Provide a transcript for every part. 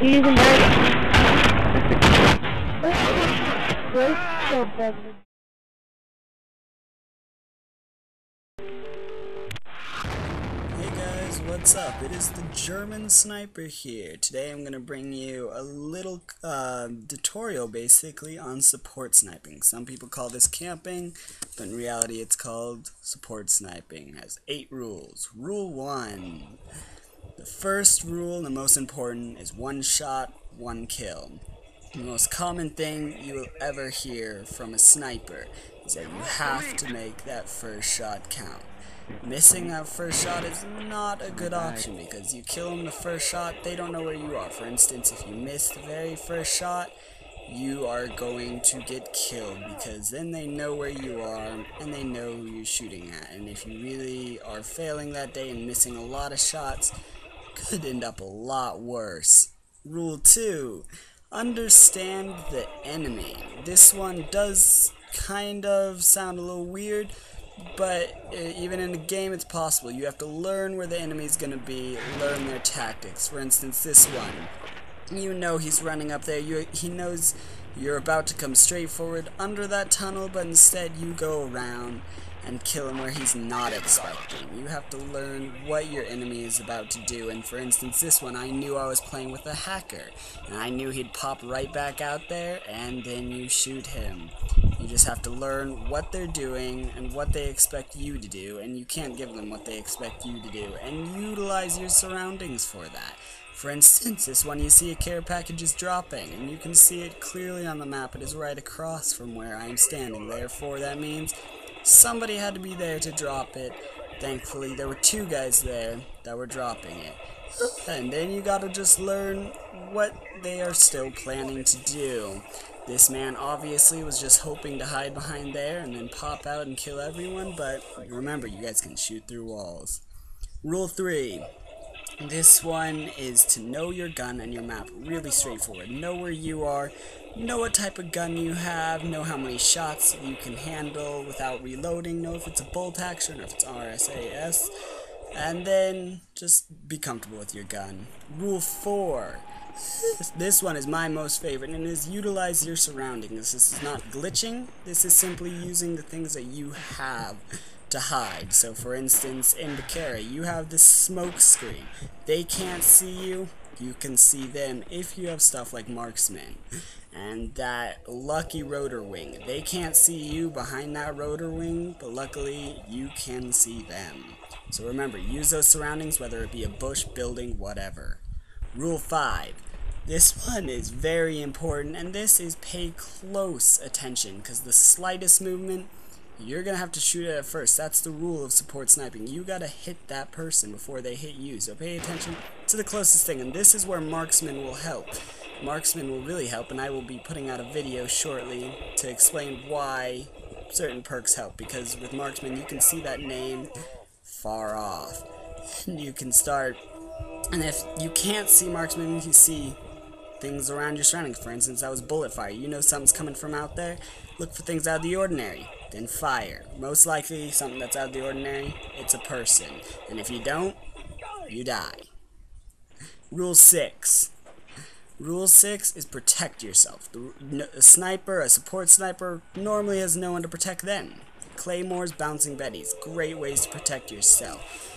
You're using that. So deadly. Hey guys, what's up? It is the German Sniper here. Today I'm going to bring you a little tutorial basically on support sniping. Some people call this camping, but in reality it's called support sniping. It has 8 rules. Rule 1. The first rule, and the most important, is 1 shot, 1 kill. The most common thing you will ever hear from a sniper is that you have to make that first shot count. Missing that first shot is not a good option because you kill them the first shot, they don't know where you are. For instance, if you miss the very first shot, you are going to get killed because then they know where you are and they know who you're shooting at. And if you really are failing that day and missing a lot of shots, could end up a lot worse. Rule 2. Understand the enemy. This one does kind of sound a little weird, but even in the game it's possible. You have to learn where the enemy's gonna be, learn their tactics. For instance, this one. You know he's running up there, he knows you're about to come straight forward under that tunnel, but instead you go around and kill him where he's not expecting. You have to learn what your enemy is about to do, and for instance this one, I knew I was playing with a hacker, and I knew he'd pop right back out there, and then you shoot him. You just have to learn what they're doing and what they expect you to do, and you can't give them what they expect you to do, and utilize your surroundings for that. For instance, this one you see a care package is dropping, and you can see it clearly on the map. It is right across from where I am standing, therefore that means somebody had to be there to drop it. Thankfully, there were 2 guys there that were dropping it. And then you gotta just learn what they are still planning to do. This man obviously was just hoping to hide behind there and then pop out and kill everyone, but remember, you guys can shoot through walls. Rule 3. This one is to know your gun and your map. Really straightforward. Know where you are, know what type of gun you have, know how many shots you can handle without reloading, know if it's a bolt action or if it's RSAS, and then just be comfortable with your gun. Rule 4. This one is my most favorite, and it is utilize your surroundings. This is not glitching, this is simply using the things that you have to hide. So for instance, in the carry, you have this smoke screen. They can't see you, you can see them if you have stuff like marksman. And that lucky rotor wing. They can't see you behind that rotor wing, but luckily you can see them. So remember, use those surroundings, whether it be a bush, building, whatever. Rule 5. This one is very important, and this is pay close attention, because the slightest movement, you're going to have to shoot it at first. That's the rule of support sniping. You got to hit that person before they hit you. So pay attention to the closest thing, and this is where marksman will help. Marksman will really help, and I will be putting out a video shortly to explain why certain perks help, because with marksman you can see that name far off. And you can start, and if you can't see marksman, you see things around your surroundings. For instance, that was bullet fire. You know something's coming from out there, look for things out of the ordinary, then fire. Most likely something that's out of the ordinary, it's a person. And if you don't, you die. Rule 6. Rule 6 is protect yourself. A sniper, a support sniper, normally has no one to protect them. Claymores, bouncing betties, great ways to protect yourself.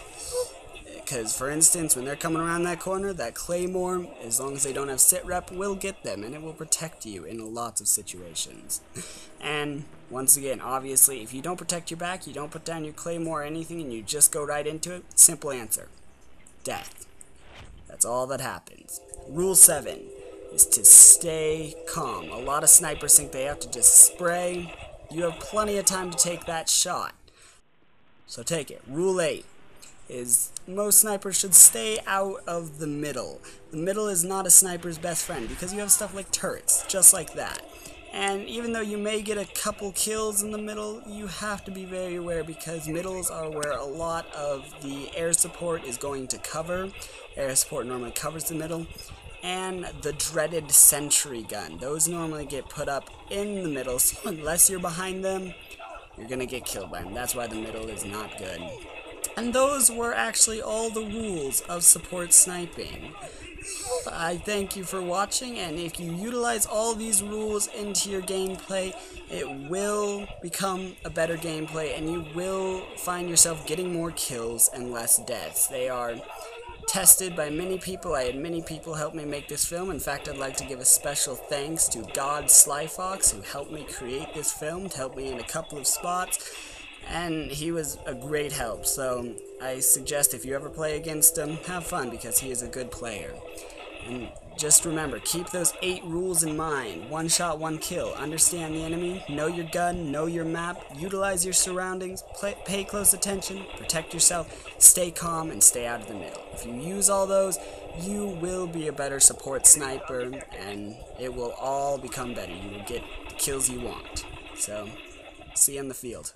Because, for instance, when they're coming around that corner, that claymore, as long as they don't have sit rep, will get them, and it will protect you in lots of situations. And, once again, obviously, if you don't protect your back, you don't put down your claymore or anything, and you just go right into it, simple answer. Death. That's all that happens. Rule 7 is to stay calm. A lot of snipers think they have to just spray. You have plenty of time to take that shot, so take it. Rule 8 is most snipers should stay out of the middle. The middle is not a sniper's best friend because you have stuff like turrets, just like that. And even though you may get a couple kills in the middle, you have to be very aware because middles are where a lot of the air support is going to cover. Air support normally covers the middle. And the dreaded sentry gun. Those normally get put up in the middle, so unless you're behind them, you're gonna get killed by them. That's why the middle is not good. And those were actually all the rules of support sniping. I thank you for watching, and if you utilize all these rules into your gameplay, it will become a better gameplay, and you will find yourself getting more kills and less deaths. They are tested by many people. I had many people help me make this film. In fact, I'd like to give a special thanks to GoDXSLYFOX, who helped me create this film, to help me in a couple of spots, and he was a great help. So I suggest if you ever play against him, have fun, because he is a good player. And just remember, keep those 8 rules in mind. 1 shot, 1 kill. Understand the enemy, know your gun, know your map, utilize your surroundings, pay close attention, protect yourself, stay calm, and stay out of the middle. If you use all those, you will be a better support sniper, and it will all become better. You will get the kills you want. So, see you in the field.